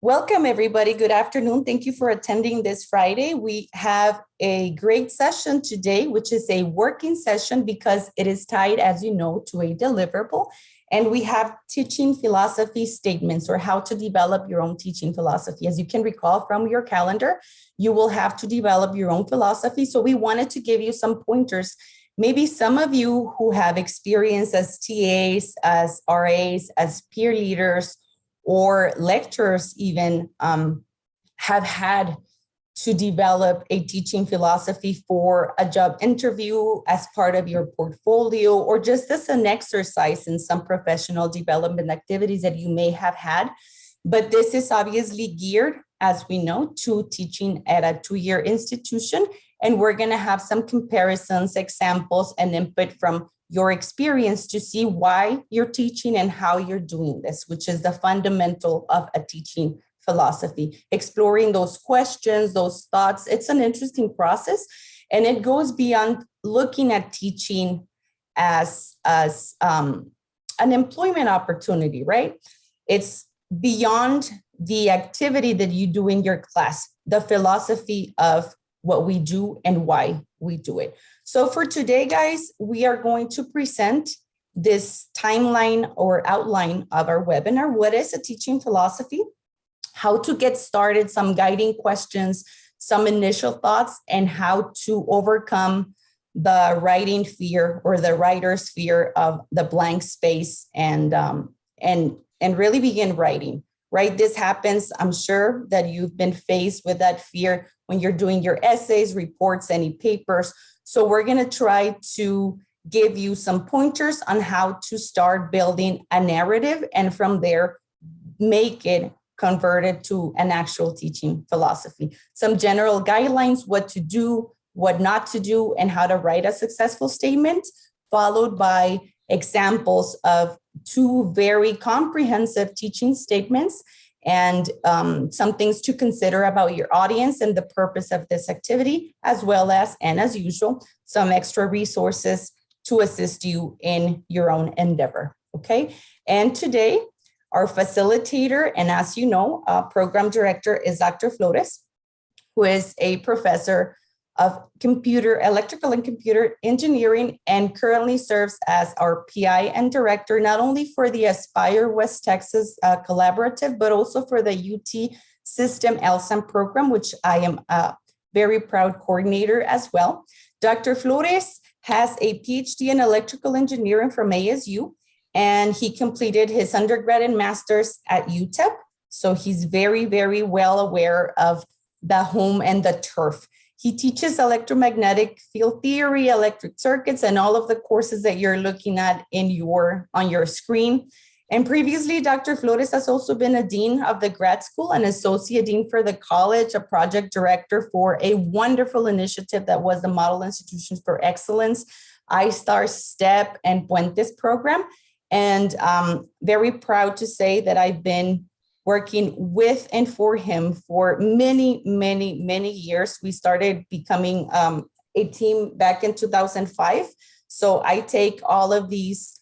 Welcome, everybody. Good afternoon. Thank you for attending this Friday. We have a great session today, which is a working session because it is tied, as you know, to a deliverable. And we have teaching philosophy statements, or how to develop your own teaching philosophy. As you can recall from your calendar, you will have to develop your own philosophy. So we wanted to give you some pointers. Maybe some of you who have experience as TAs, as RAs, as peer leaders, or lecturers even have had to develop a teaching philosophy for a job interview as part of your portfolio, or just as an exercise in some professional development activities that you may have had. But this is obviously geared, as we know, to teaching at a two-year institution. And we're going to have some comparisons, examples, and input from your experience to see why you're teaching and how you're doing this, which is the fundamental of a teaching philosophy. Exploring those questions, those thoughts, it's an interesting process. And it goes beyond looking at teaching as an employment opportunity, right? It's beyond the activity that you do in your class, the philosophy of what we do and why we do it. So for today, guys, we are going to present this timeline or outline of our webinar. What is a teaching philosophy? How to get started, some guiding questions, some initial thoughts, and how to overcome the writing fear or the writer's fear of the blank space and really begin writing. Right? This happens, I'm sure that you've been faced with that fear when you're doing your essays, reports, any papers. So we're going to try to give you some pointers on how to start building a narrative, and from there, make it converted to an actual teaching philosophy. Some general guidelines, what to do, what not to do, and how to write a successful statement, followed by examples of two very comprehensive teaching statements and some things to consider about your audience and the purpose of this activity, as well as, and as usual, some extra resources to assist you in your own endeavor, okay? And today, our facilitator, and as you know, program director is Dr. Flores, who is a professor of electrical and computer engineering, and currently serves as our PI and director, not only for the Aspire West Texas Collaborative, but also for the UT System LSAM program, which I am a very proud coordinator as well. Dr. Flores has a PhD in electrical engineering from ASU, and he completed his undergrad and master's at UTEP. So he's very, very well aware of the home and the turf. He teaches electromagnetic field theory, electric circuits, and all of the courses that you're looking at on your screen. And previously, Dr. Flores has also been a dean of the grad school, an associate dean for the college, a project director for a wonderful initiative that was the Model Institutions for Excellence, iStar, STEP, and Puentes program. And very proud to say that I've been working with and for him for many, many, many years. We started becoming a team back in 2005. So I take all of these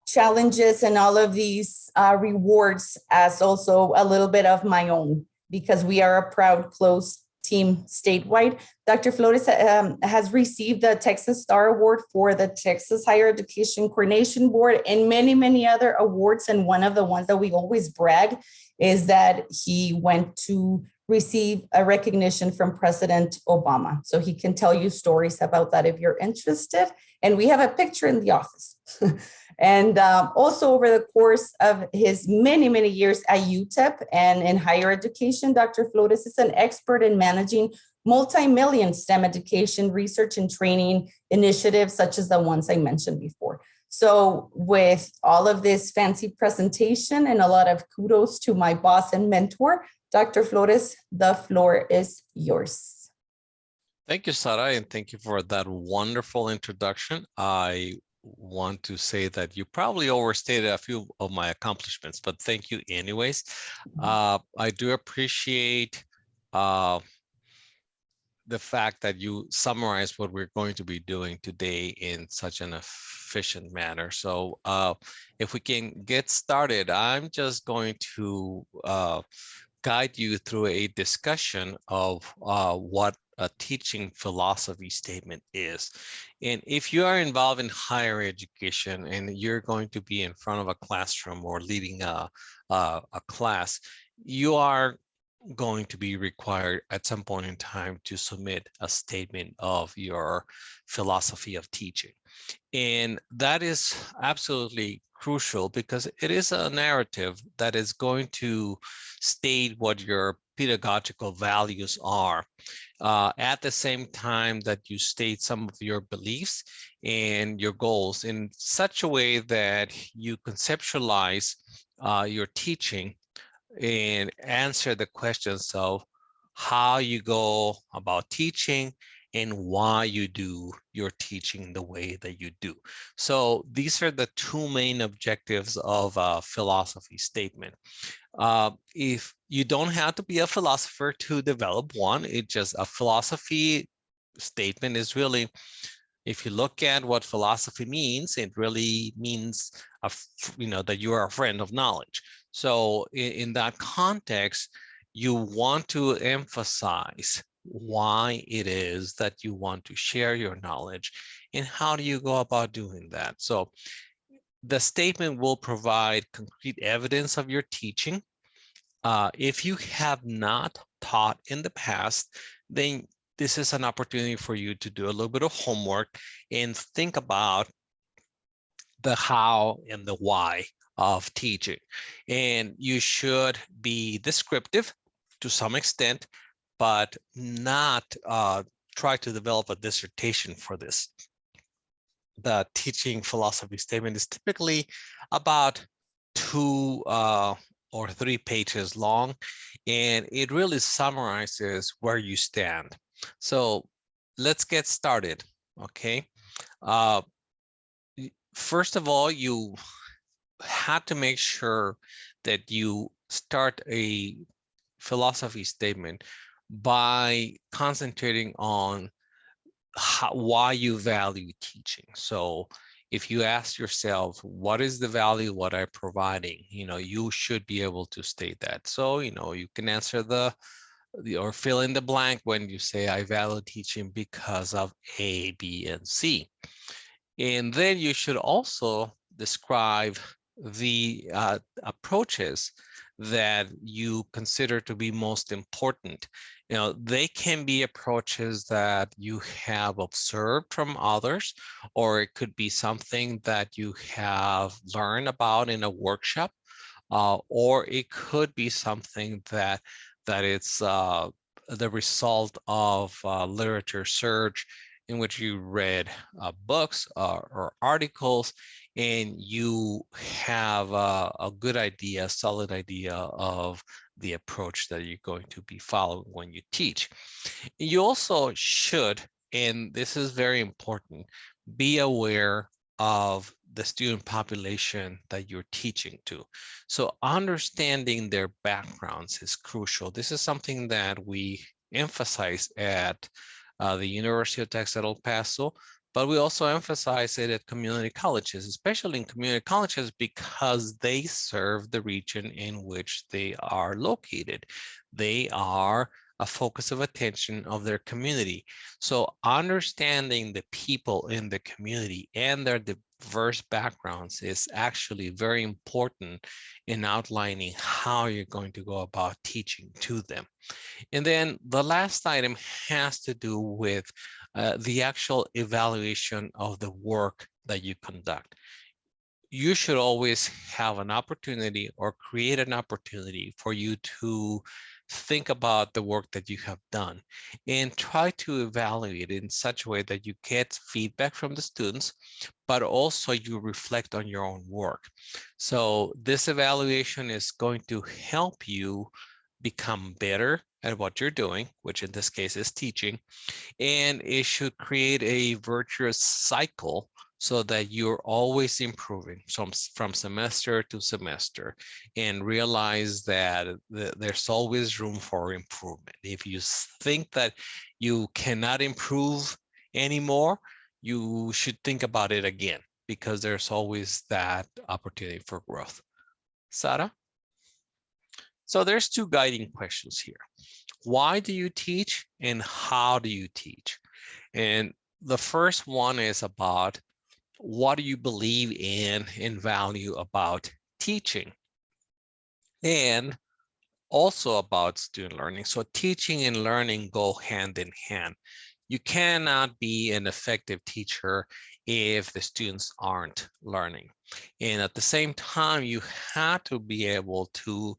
challenges and all of these rewards as also a little bit of my own, because we are a proud, close team statewide. Dr. Flores has received the Texas Star Award for the Texas Higher Education Coordination Board and many, many other awards. And one of the ones that we always brag is that he went to receive a recognition from President Obama. So he can tell you stories about that if you're interested. And we have a picture in the office. And also over the course of his many, many years at UTEP and in higher education, Dr. Flores is an expert in managing multi-million STEM education, research and training initiatives, such as the ones I mentioned before. So with all of this fancy presentation and a lot of kudos to my boss and mentor, Dr. Flores, the floor is yours. Thank you, Sara, and thank you for that wonderful introduction. I want to say that you probably overstated a few of my accomplishments, but thank you anyways. I do appreciate the fact that you summarized what we're going to be doing today in such an efficient manner. So if we can get started, I'm just going to guide you through a discussion of what a teaching philosophy statement is. And if you are involved in higher education and you're going to be in front of a classroom or leading a class, you are going to be required at some point in time to submit a statement of your philosophy of teaching. And that is absolutely crucial because it is a narrative that is going to state what your pedagogical values are, at the same time that you state some of your beliefs and your goals in such a way that you conceptualize your teaching and answer the questions of how you go about teaching and why you do your teaching the way that you do. So these are the two main objectives of a philosophy statement. If you don't have to be a philosopher to develop one, it's just a philosophy statement is really, if you look at what philosophy means, it really means, that you are a friend of knowledge. So in that context, you want to emphasize why it is that you want to share your knowledge and how do you go about doing that. So the statement will provide concrete evidence of your teaching. If you have not taught in the past, then this is an opportunity for you to do a little bit of homework and think about the how and the why of teaching. And you should be descriptive to some extent, but not try to develop a dissertation for this. The teaching philosophy statement is typically about 2 or 3 pages long, and it really summarizes where you stand. So let's get started, okay? First of all, you have to make sure that you start a philosophy statement by concentrating on why you value teaching. So if you ask yourself, what is the value what I'm providing? You should be able to state that. So, you can answer or fill in the blank when you say I value teaching because of A, B, and C. And then you should also describe the approaches that you consider to be most important. They can be approaches that you have observed from others, or it could be something that you have learned about in a workshop, or it could be something that it's the result of literature search in which you read books or articles, and you have a good idea, a solid idea of the approach that you're going to be following when you teach. You also should, and this is very important, be aware of the student population that you're teaching to. So understanding their backgrounds is crucial. This is something that we emphasize at the University of Texas at El Paso, but we also emphasize it at community colleges, especially in community colleges because they serve the region in which they are located. They are a focus of attention of their community. So understanding the people in the community and their diverse backgrounds is actually very important in outlining how you're going to go about teaching to them. And then the last item has to do with the actual evaluation of the work that you conduct. You should always have an opportunity or create an opportunity for you to think about the work that you have done and try to evaluate it in such a way that you get feedback from the students, but also you reflect on your own work. So this evaluation is going to help you become better at what you're doing, which in this case is teaching, and it should create a virtuous cycle so that you're always improving from semester to semester, and realize that there's always room for improvement. If you think that you cannot improve anymore, you should think about it again, because there's always that opportunity for growth. Sarah? So there's two guiding questions here. Why do you teach and how do you teach? And the first one is about what do you believe in and value about teaching? And also about student learning. So teaching and learning go hand in hand. You cannot be an effective teacher if the students aren't learning. And at the same time, you have to be able to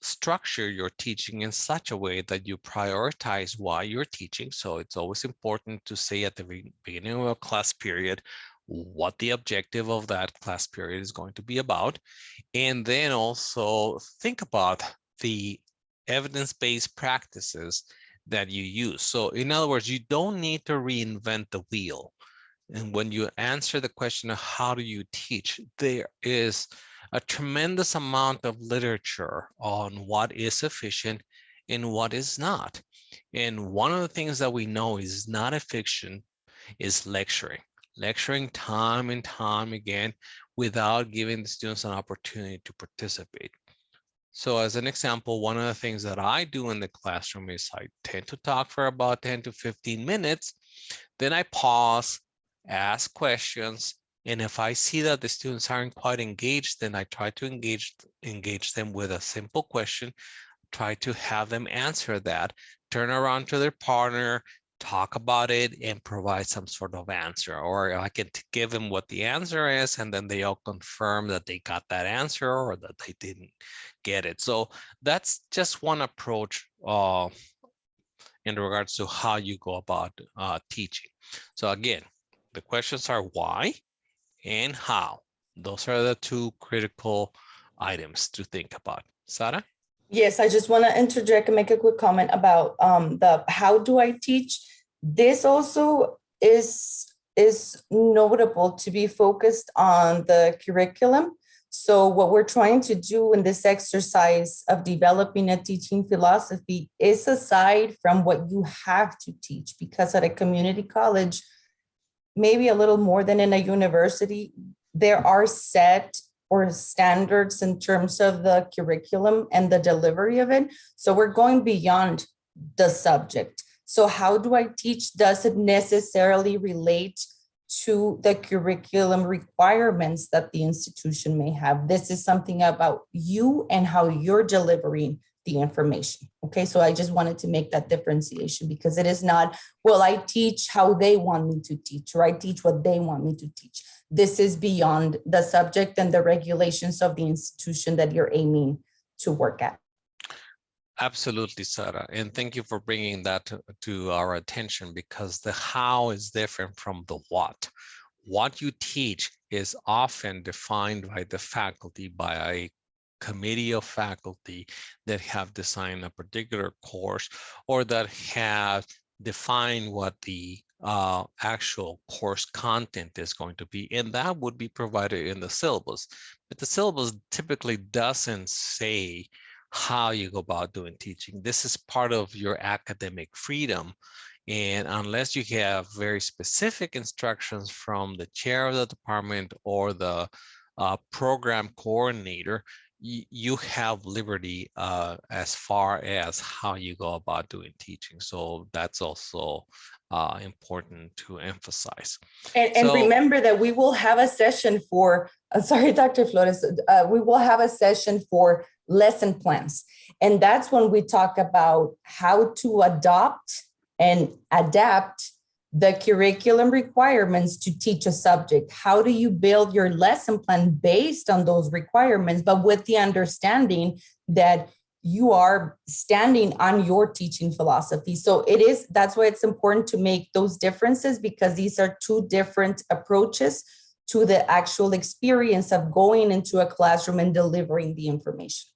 structure your teaching in such a way that you prioritize why you're teaching. So it's always important to say at the beginning of a class period what the objective of that class period is going to be about. And then also think about the evidence-based practices that you use. So in other words, you don't need to reinvent the wheel. And when you answer the question of how do you teach, there is a tremendous amount of literature on what is sufficient and what is not. And one of the things that we know is not a fiction is lecturing. Lecturing time and time again without giving the students an opportunity to participate. So as an example, one of the things that I do in the classroom is I tend to talk for about 10 to 15 minutes. Then I pause, ask questions. And if I see that the students aren't quite engaged, then I try to engage them with a simple question, try to have them answer that, turn around to their partner, talk about it and provide some sort of answer, or I can give them what the answer is and then they all confirm that they got that answer or that they didn't get it. So that's just one approach in regards to how you go about teaching. So again, the questions are why and how. Those are the two critical items to think about. Sara? Yes, I just want to interject and make a quick comment about the how do I teach. This also is notable to be focused on the curriculum. So what we're trying to do in this exercise of developing a teaching philosophy is aside from what you have to teach, because at a community college, maybe a little more than in a university, there are set or standards in terms of the curriculum and the delivery of it. So we're going beyond the subject. So how do I teach doesn't necessarily relate to the curriculum requirements that the institution may have. This is something about you and how you're delivering the information. Okay, so I just wanted to make that differentiation because it is not, well, I teach how they want me to teach, or I teach what they want me to teach. This is beyond the subject and the regulations of the institution that you're aiming to work at. Absolutely, Sarah. And thank you for bringing that to our attention, because the how is different from the what. What you teach is often defined by the faculty, by a committee of faculty that have designed a particular course or that have defined what the actual course content is going to be, and that would be provided in the syllabus. But the syllabus typically doesn't say how you go about doing teaching. This is part of your academic freedom. And unless you have very specific instructions from the chair of the department or the program coordinator, you have liberty as far as how you go about doing teaching. So that's also important to emphasize. And remember that we will have a session for, sorry, Dr. Flores, we will have a session for lesson plans. And that's when we talk about how to adopt and adapt the curriculum requirements to teach a subject. How do you build your lesson plan based on those requirements, but with the understanding that you are standing on your teaching philosophy. So that's why it's important to make those differences, because these are two different approaches to the actual experience of going into a classroom and delivering the information.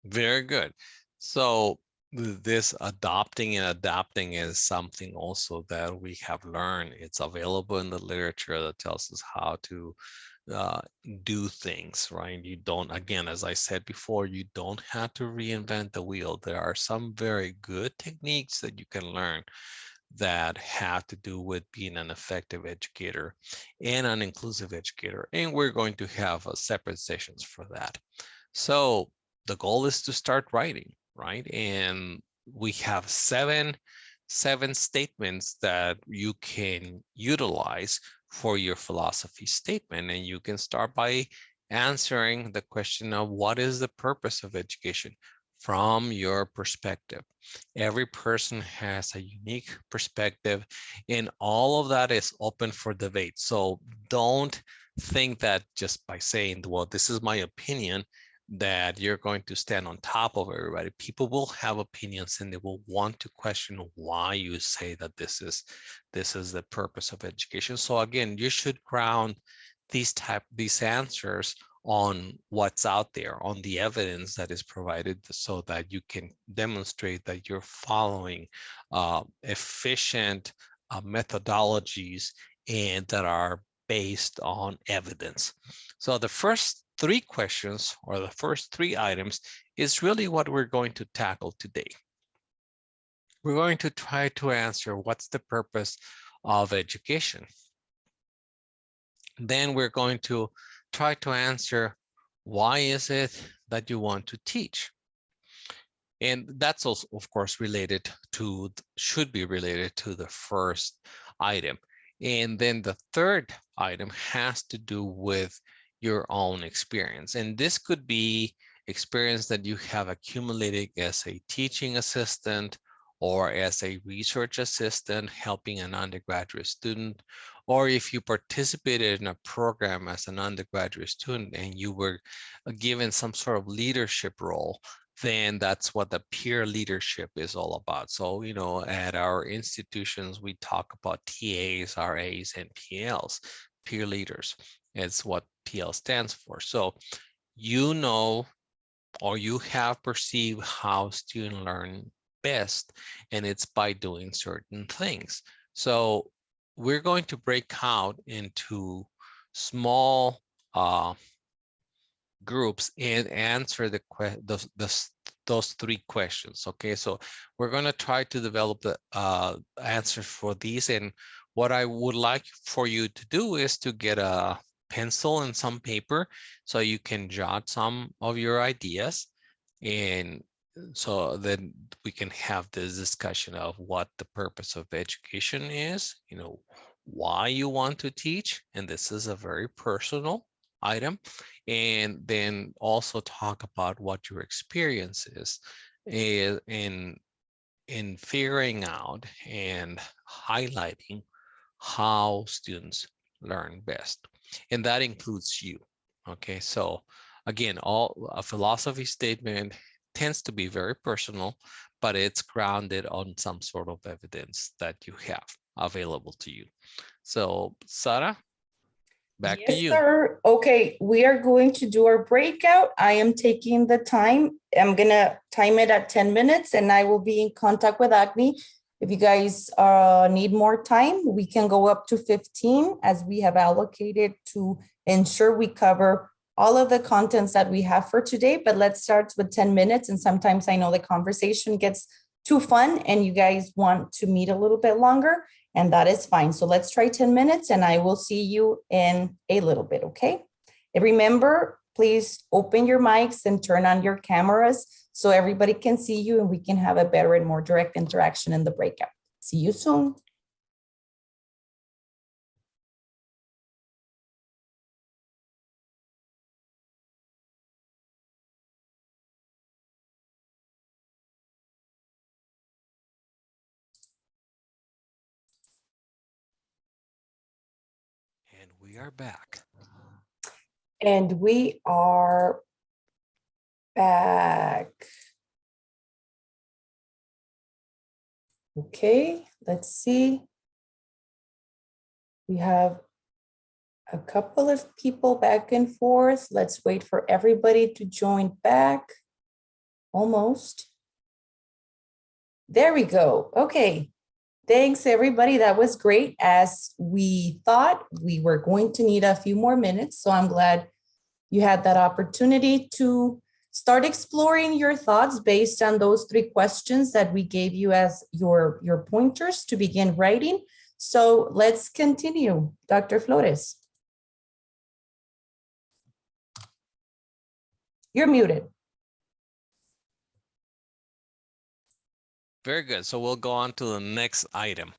Very good. So this adopting and adapting is something also that we have learned. It's available in the literature that tells us how to do things, right? You don't, again, as I said before, you don't have to reinvent the wheel. There are some very good techniques that you can learn that have to do with being an effective educator and an inclusive educator. And we're going to have separate sessions for that. So the goal is to start writing, right? And we have seven statements that you can utilize for your philosophy statement. And you can start by answering the question of what is the purpose of education from your perspective. Every person has a unique perspective, and all of that is open for debate. So don't think that just by saying, well, this is my opinion, that you're going to stand on top of everybody. People will have opinions and they will want to question why you say that this is the purpose of education. So again, you should ground these answers on what's out there, on the evidence that is provided, so that you can demonstrate that you're following efficient methodologies and that are based on evidence. So the first three questions, or the first three items, is really what we're going to tackle today. We're going to try to answer what's the purpose of education. Then we're going to try to answer why is it that you want to teach? And that's also, of course, should be related to the first item. And then the third item has to do with your own experience. And this could be experience that you have accumulated as a teaching assistant or as a research assistant helping an undergraduate student, or if you participated in a program as an undergraduate student and you were given some sort of leadership role, then that's what the peer leadership is all about. So, at our institutions, we talk about TAs, RAs, and PLs, peer leaders. It's what PL stands for. So, or you have perceived how students learn best, and it's by doing certain things. So we're going to break out into small groups and answer those three questions. Okay, so we're going to try to develop the answers for these. And what I would like for you to do is to get a pencil and some paper so you can jot some of your ideas, and so then we can have this discussion of what the purpose of education is, why you want to teach, and this is a very personal item, and then also talk about what your experience is in figuring out and highlighting how students learn best. And that includes you. Okay, so again, a philosophy statement tends to be very personal, but it's grounded on some sort of evidence that you have available to you. So Sarah, back to Yes, you. sir. Okay, we are going to do our breakout. I am taking the time. I'm going to time it at 10 minutes and I will be in contact with Agni. If you guys need more time, we can go up to 15 as we have allocated to ensure we cover all of the contents that we have for today. But let's start with 10 minutes. And sometimes I know the conversation gets too fun and you guys want to meet a little bit longer. And that is fine. So let's try 10 minutes and I will see you in a little bit, okay? And remember, please open your mics and turn on your cameras so everybody can see you and we can have a better and more direct interaction in the breakout. See you soon. And we are back. And we are back. Okay, let's see. We have a couple of people back and forth. Let's wait for everybody to join back. Almost. There we go. Okay. Thanks, everybody. That was great. As we thought, we were going to need a few more minutes. So I'm glad you had that opportunity to start exploring your thoughts based on those three questions that we gave you as your pointers to begin writing. So let's continue. Dr. Flores. You're muted. Very good. So we'll go on to the next item.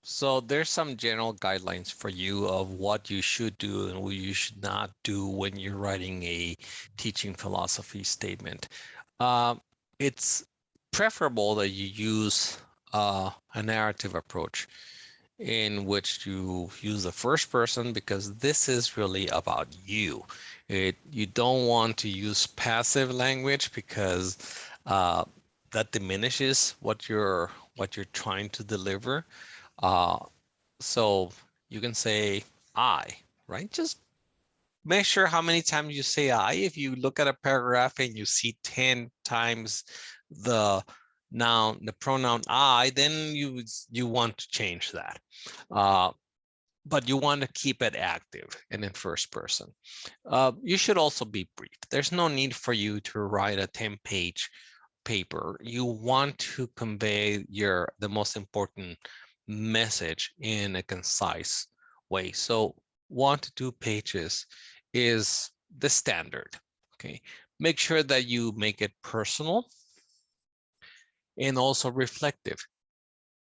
So there's some general guidelines for you of what you should do and what you should not do when you're writing a teaching philosophy statement. It's preferable that you use a narrative approach in which you use the first person, because this is really about you. You don't want to use passive language, because that diminishes what you're trying to deliver. Uh, so you can say I, right? Just measure how many times you say I. If you look at a paragraph and you see 10 times the the pronoun I, then you want to change that. But you want to keep it active and in first person. You should also be brief. There's no need for you to write a 10-page paper. You want to convey the most important message in a concise way. So 1 to 2 pages is the standard. Okay. Make sure that you make it personal and also reflective,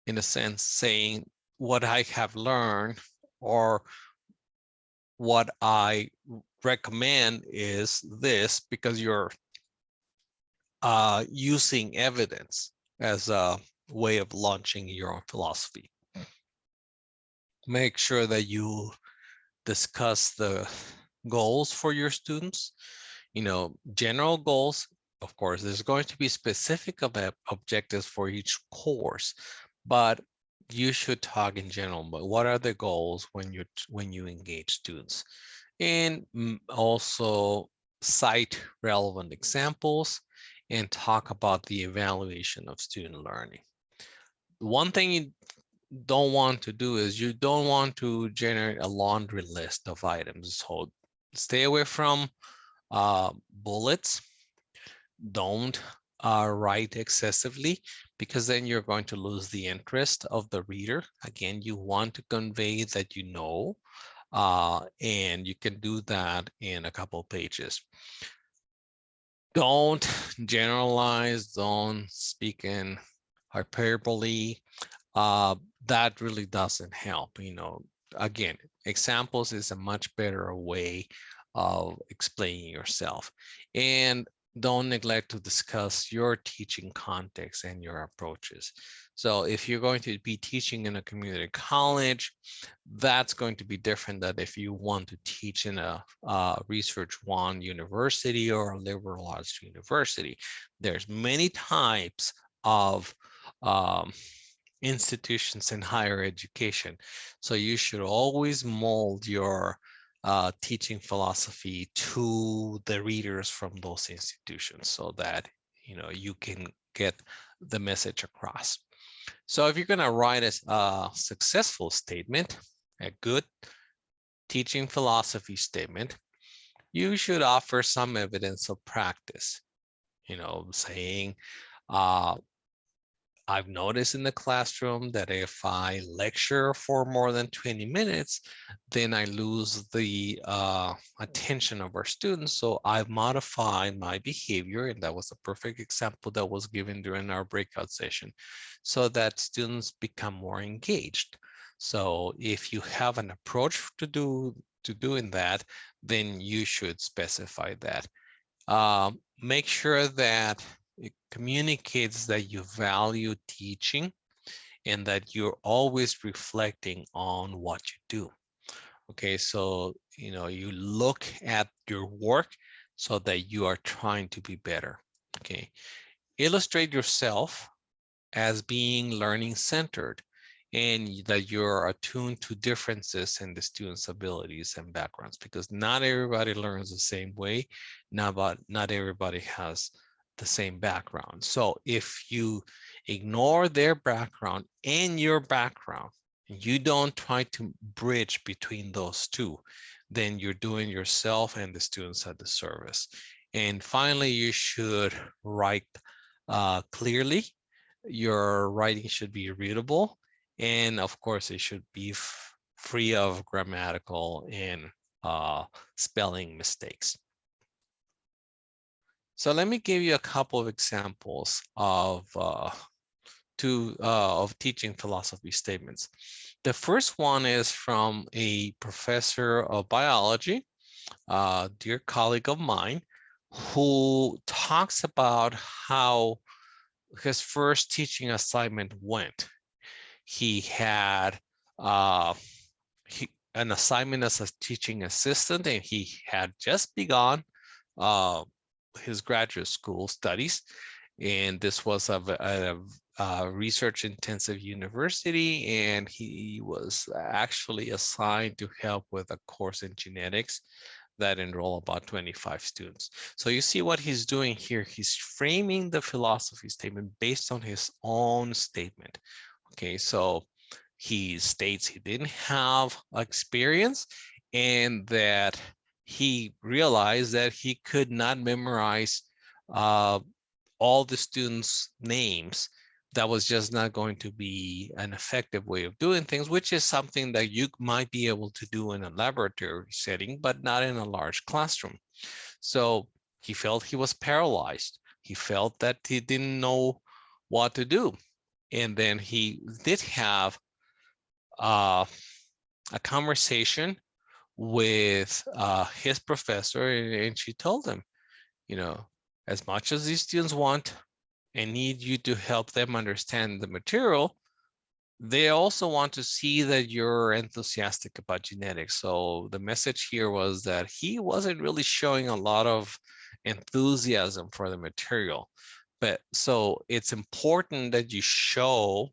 in a sense, saying what I have learned or what I recommend is this, because you're using evidence as a way of launching your own philosophy. Make sure that you discuss the goals for your students, general goals. Of course, there's going to be specific objectives for each course, but you should talk in general. But what are the goals when you engage students? And also cite relevant examples and talk about the evaluation of student learning. One thing you don't want to do is you don't want to generate a laundry list of items. So stay away from bullets. Don't write excessively, because then you're going to lose the interest of the reader. Again, you want to convey that you know, and you can do that in a couple pages. Don't generalize, don't speak in hyperbole. That really doesn't help. Again, examples is a much better way of explaining yourself. And don't neglect to discuss your teaching context and your approaches. So if you're going to be teaching in a community college, that's going to be different than if you want to teach in a research one university or a liberal arts university. There's many types of institutions in higher education. So you should always mold your teaching philosophy to the readers from those institutions, so that you can get the message across. So if you're going to write a successful statement, a good teaching philosophy statement, you should offer some evidence of practice, saying, I've noticed in the classroom that if I lecture for more than 20 minutes, then I lose the attention of our students. So I've modified my behavior, and that was a perfect example that was given during our breakout session, so that students become more engaged. So if you have an approach to doing that, then you should specify that. Make sure that it communicates that you value teaching and that you're always reflecting on what you do. Okay, so you look at your work so that you are trying to be better. Okay, illustrate yourself as being learning centered, and that you're attuned to differences in the students' abilities and backgrounds, because not everybody learns the same way. Not everybody has the same background. So if you ignore their background and your background, and you don't try to bridge between those two, then you're doing yourself and the students a disservice. And finally, you should write clearly. Your writing should be readable, and of course it should be free of grammatical and spelling mistakes. So let me give you a couple of examples of teaching philosophy statements. The first one is from a professor of biology, dear colleague of mine, who talks about how his first teaching assignment went. He had an assignment as a teaching assistant, and he had just begun uh, his graduate school studies. And this was a research intensive university, and he was actually assigned to help with a course in genetics that enroll about 25 students. So you see what he's doing here. He's framing the philosophy statement based on his own statement. Okay, so he states he didn't have experience and that he realized that he could not memorize all the students' names. That was just not going to be an effective way of doing things, which is something that you might be able to do in a laboratory setting, but not in a large classroom. So he felt he was paralyzed. He felt that he didn't know what to do. And then he did have a conversation with his professor, and she told him, you know, as much as these students want and need you to help them understand the material, they also want to see that you're enthusiastic about genetics. So the message here was that he wasn't really showing a lot of enthusiasm for the material. But so it's important that you show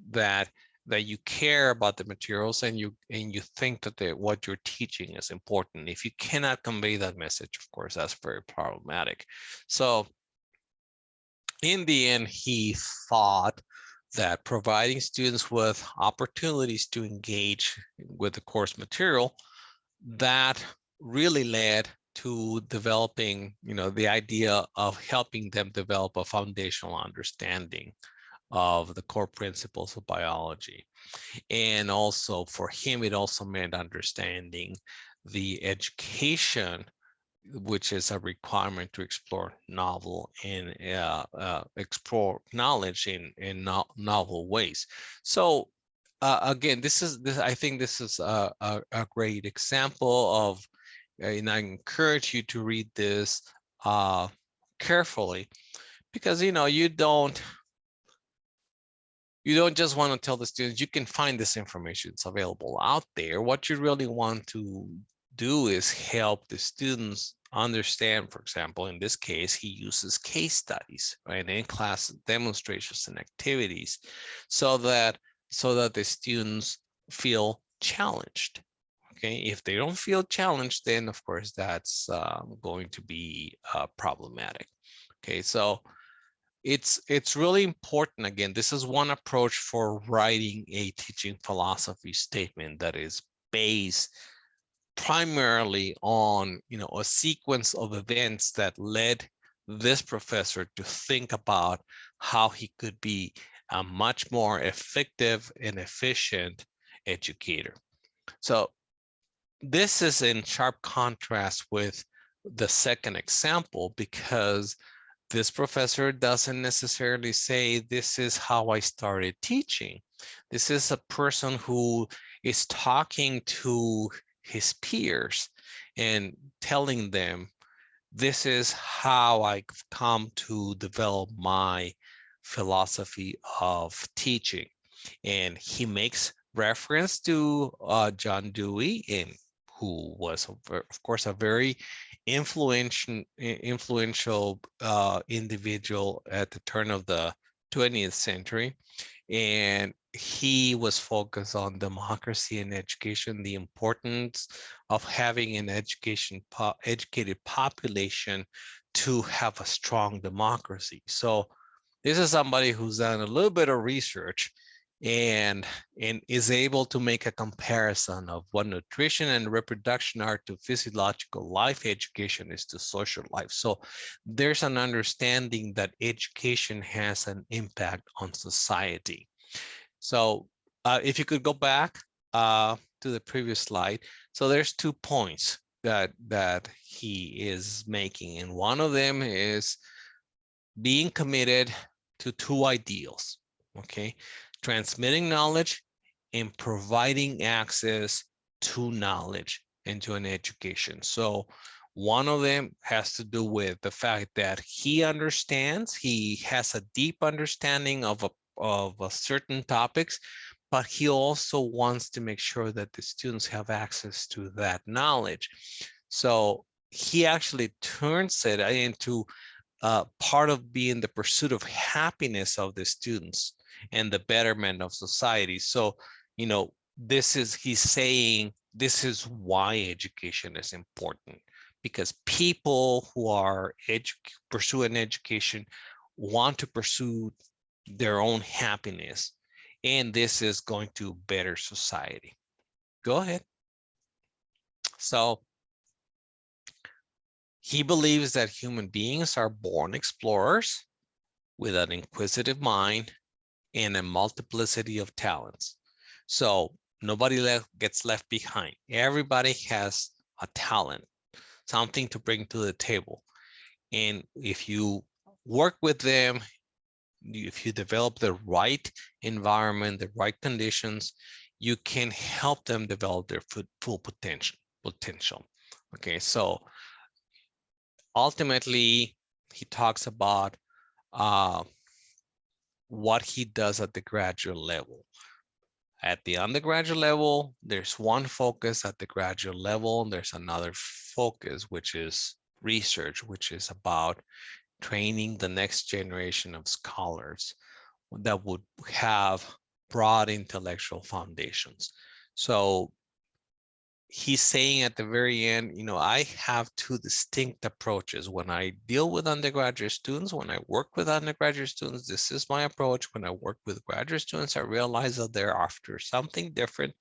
that you care about the materials and you think that what you're teaching is important. If you cannot convey that message, of course, that's very problematic. So in the end, he thought that providing students with opportunities to engage with the course material, that really led to developing, the idea of helping them develop a foundational understanding of the core principles of biology. And also for him, it also meant understanding the education, which is a requirement to explore novel and explore knowledge in novel ways. So again, I think this is a great example of, and I encourage you to read this carefully, because you don't just want to tell the students, you can find this information, it's available out there. What you really want to do is help the students understand. For example, in this case, he uses case studies, right, in class demonstrations and activities, so that the students feel challenged. Okay, if they don't feel challenged, then of course that's going to be problematic. Okay, so it's really important. Again, this is one approach for writing a teaching philosophy statement that is based primarily on a sequence of events that led this professor to think about how he could be a much more effective and efficient educator. So this is in sharp contrast with the second example, because this professor doesn't necessarily say, this is how I started teaching. This is a person who is talking to his peers and telling them, this is how I've come to develop my philosophy of teaching. And he makes reference to John Dewey, and who was, of course, a very influential individual at the turn of the 20th century. And he was focused on democracy and education, the importance of having an educated population to have a strong democracy. So this is somebody who's done a little bit of research and is able to make a comparison of what nutrition and reproduction are to physiological life, education is to social life. So there's an understanding that education has an impact on society. So if you could go back to the previous slide. So there's 2 points. that he is making. And one of them is being committed to two ideals, okay? Transmitting knowledge and providing access to knowledge and to an education. So one of them has to do with the fact that he understands, he has a deep understanding of a certain topics, but he also wants to make sure that the students have access to that knowledge. So he actually turns it into part of being the pursuit of happiness of the students and the betterment of society. So, you know, he's saying this is why education is important, because people who are pursuing education want to pursue their own happiness, and this is going to better society. Go ahead. So he believes that human beings are born explorers with an inquisitive mind and a multiplicity of talents. So nobody gets left behind. Everybody has a talent, something to bring to the table. And if you work with them, if you develop the right environment, the right conditions, you can help them develop their full potential. Okay, so ultimately, he talks about what he does at the graduate level. At the undergraduate level, there's one focus. At the graduate level, there's another focus, which is research, which is about training the next generation of scholars that would have broad intellectual foundations. So he's saying at the very end, you know, I have two distinct approaches. When I deal with undergraduate students, when I work with undergraduate students, this is my approach. When I work with graduate students, I realize that they're after something different,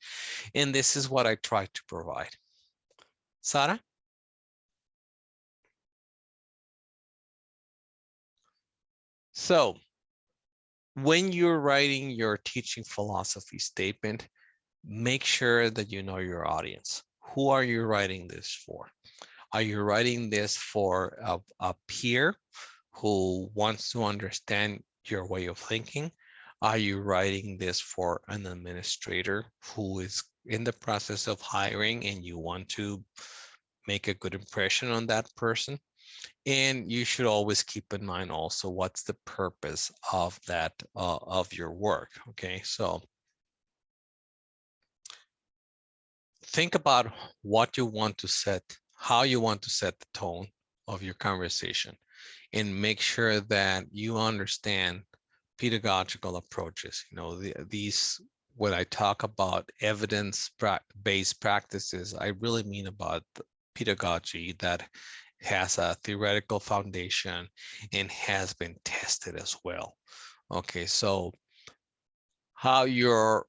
and this is what I try to provide. Sara? So when you're writing your teaching philosophy statement, make sure that you know your audience. Who are you writing this for? Are you writing this for a peer who wants to understand your way of thinking? Are you writing this for an administrator who is in the process of hiring and you want to make a good impression on that person? And you should always keep in mind also what's the purpose of that, of your work, okay? So think about what you want to set, how you want to set the tone of your conversation, and make sure that you understand pedagogical approaches. You know, these, when I talk about evidence-based practices, I really mean about pedagogy that has a theoretical foundation and has been tested as well. Okay, so how your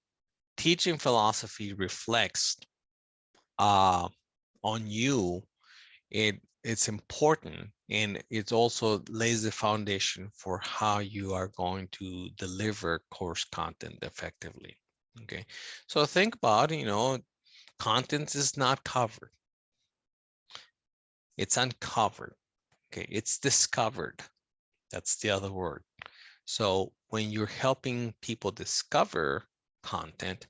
teaching philosophy reflects on you, it's important, and it also lays the foundation for how you are going to deliver course content effectively. Okay, so think about, you know, content is not covered, it's uncovered. Okay, it's discovered. That's the other word. So when you're helping people discover content,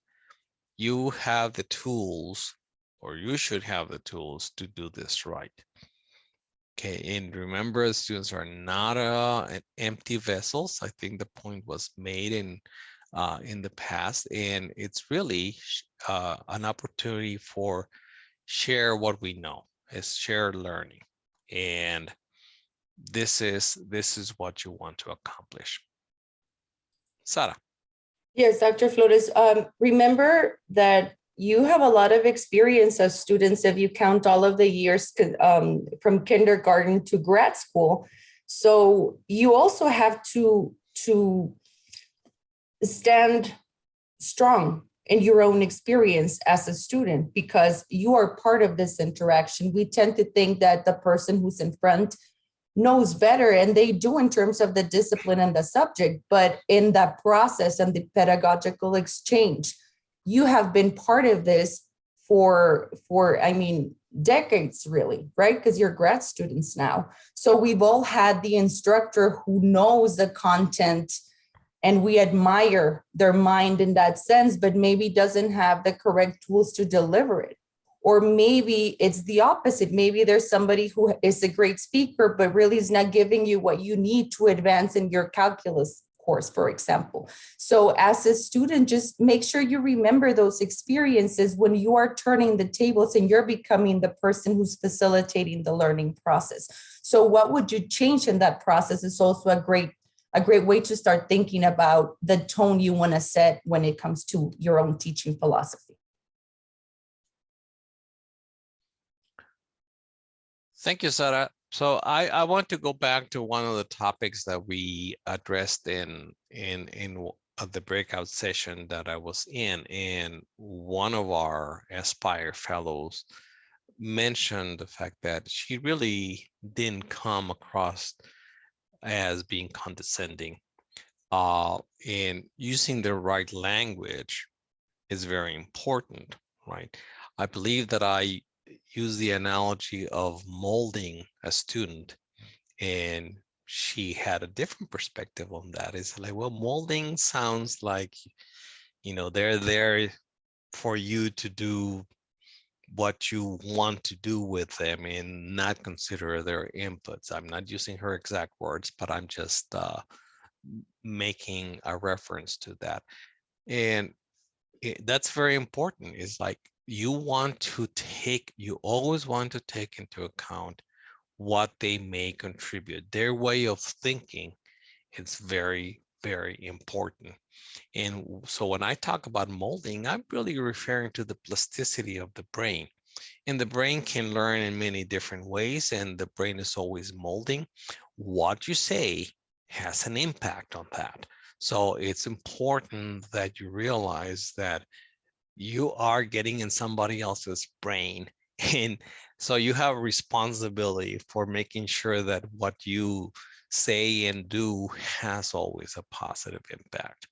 you have the tools, or you should have the tools to do this right. Okay, and remember, students are not empty vessels. I think the point was made in the past, and it's really an opportunity for share what we know, is share learning, and this is what you want to accomplish. Sara. Yes, Dr. Flores, remember that you have a lot of experience as students if you count all of the years from kindergarten to grad school. So you also have to stand strong in your own experience as a student, because you are part of this interaction. We tend to think that the person who's in front knows better, and they do in terms of the discipline and the subject, but in that process and the pedagogical exchange, you have been part of this for I mean, decades, really, right? Because you're grad students now. So we've all had the instructor who knows the content and we admire their mind in that sense, but maybe doesn't have the correct tools to deliver it. Or maybe it's the opposite. Maybe there's somebody who is a great speaker, but really is not giving you what you need to advance in your calculus course, for example. So as a student, just make sure you remember those experiences when you are turning the tables and you're becoming the person who's facilitating the learning process. So what would you change in that process is also a great way to start thinking about the tone you want to set when it comes to your own teaching philosophy. Thank you, Sarah. So I want to go back to one of the topics that we addressed in the breakout session that I was in, and one of our Aspire fellows mentioned the fact that she really didn't come across as being condescending. And using the right language is very important, right? I believe that I use the analogy of molding a student, and she had a different perspective on that. It's like, well, molding sounds like, they're there for you to do what you want to do with them and not consider their inputs. I'm not using her exact words, but I'm just making a reference to that. And that's very important. It's like you always want to take into account what they may contribute. Their way of thinking is very, very important. And so when I talk about molding, I'm really referring to the plasticity of the brain. And the brain can learn in many different ways, and the brain is always molding. What you say has an impact on that. So it's important that you realize that you are getting in somebody else's brain. And so you have a responsibility for making sure that what you say and do has always a positive impact.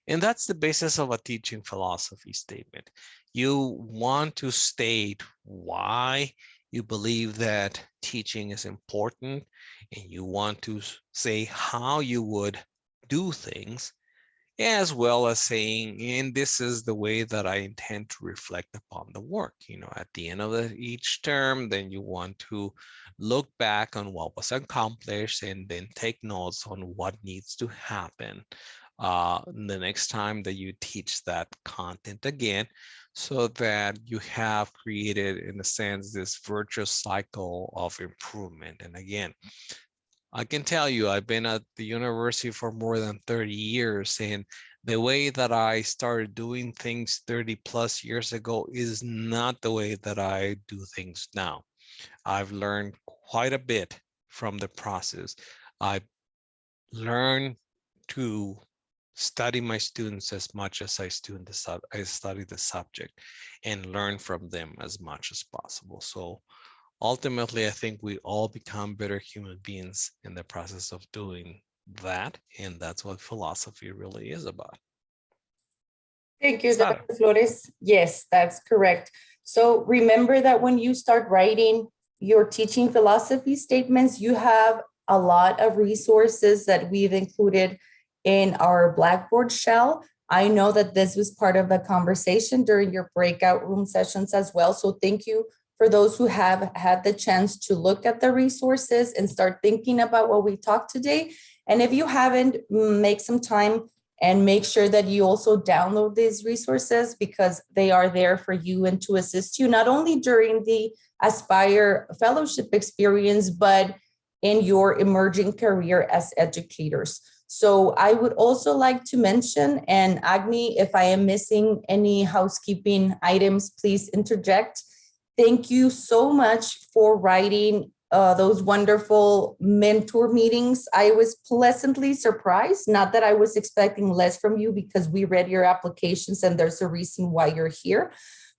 And that's the basis of a teaching philosophy statement. You want to state why you believe that teaching is important, and you want to say how you would do things, as well as saying, and this is the way that I intend to reflect upon the work. At the end of each term, then you want to look back on what was accomplished and then take notes on what needs to happen the next time that you teach that content again, so that you have created, in a sense, this virtuous cycle of improvement. And again, I can tell you, I've been at the university for more than 30 years, and the way that I started doing things 30 plus years ago is not the way that I do things now. I've learned quite a bit from the process. I learned to study my students as much as I study the subject, and learn from them as much as possible. So ultimately, I think we all become better human beings in the process of doing that. And that's what philosophy really is about. Thank you, Sara. Dr. Flores. Yes, that's correct. So remember that when you start writing your teaching philosophy statements, you have a lot of resources that we've included in our Blackboard shell. I know that this was part of the conversation during your breakout room sessions as well. So thank you for those who have had the chance to look at the resources and start thinking about what we talked today. And if you haven't, make some time and make sure that you also download these resources, because they are there for you and to assist you, not only during the Aspire fellowship experience, but in your emerging career as educators. So I would also like to mention, and Agni, if I am missing any housekeeping items, please interject. Thank you so much for writing those wonderful mentor meetings. I was pleasantly surprised, not that I was expecting less from you, because we read your applications and there's a reason why you're here.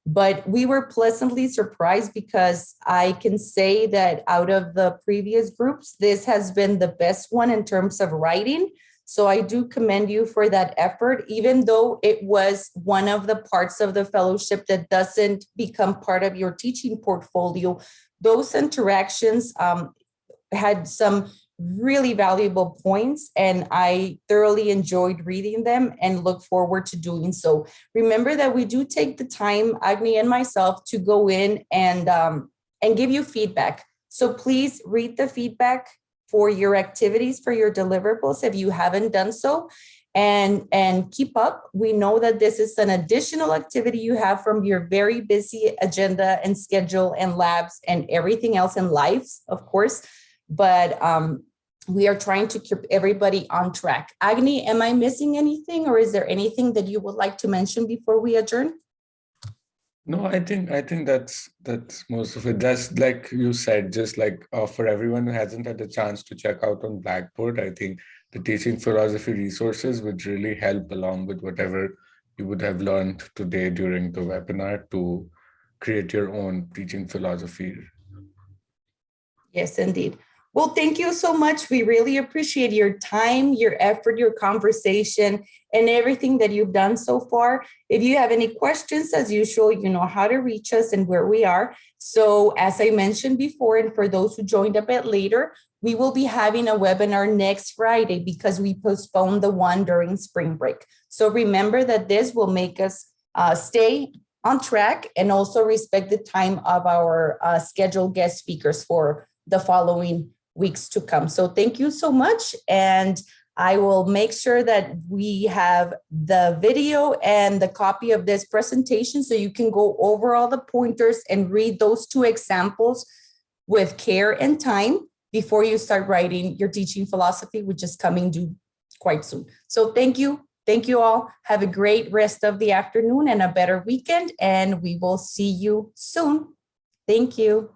But we were pleasantly surprised, because I can say that out of the previous groups, this has been the best one in terms of writing. So I do commend you for that effort, even though it was one of the parts of the fellowship that doesn't become part of your teaching portfolio. Those interactions had some really valuable points, and I thoroughly enjoyed reading them and look forward to doing so. Remember that we do take the time, Agni and myself, to go in and give you feedback. So please read the feedback for your activities, for your deliverables, if you haven't done so, and keep up. We know that this is an additional activity you have from your very busy agenda and schedule and labs and everything else in lives, of course. But we are trying to keep everybody on track. Agni, am I missing anything, or is there anything that you would like to mention before we adjourn? No, I think that's most of it. Just like you said, just like for everyone who hasn't had a chance to check out on Blackboard, I think the teaching philosophy resources would really help along with whatever you would have learned today during the webinar to create your own teaching philosophy. Yes, indeed. Well, thank you so much. We really appreciate your time, your effort, your conversation, and everything that you've done so far. If you have any questions, as usual, you know how to reach us and where we are. So as I mentioned before, and for those who joined a bit later, we will be having a webinar next Friday because we postponed the one during spring break. So remember that this will make us stay on track and also respect the time of our scheduled guest speakers for the following weeks to come. So thank you so much. And I will make sure that we have the video and the copy of this presentation so you can go over all the pointers and read those two examples with care and time before you start writing your teaching philosophy, which is coming due quite soon. So thank you. Thank you all. Have a great rest of the afternoon and a better weekend, and we will see you soon. Thank you.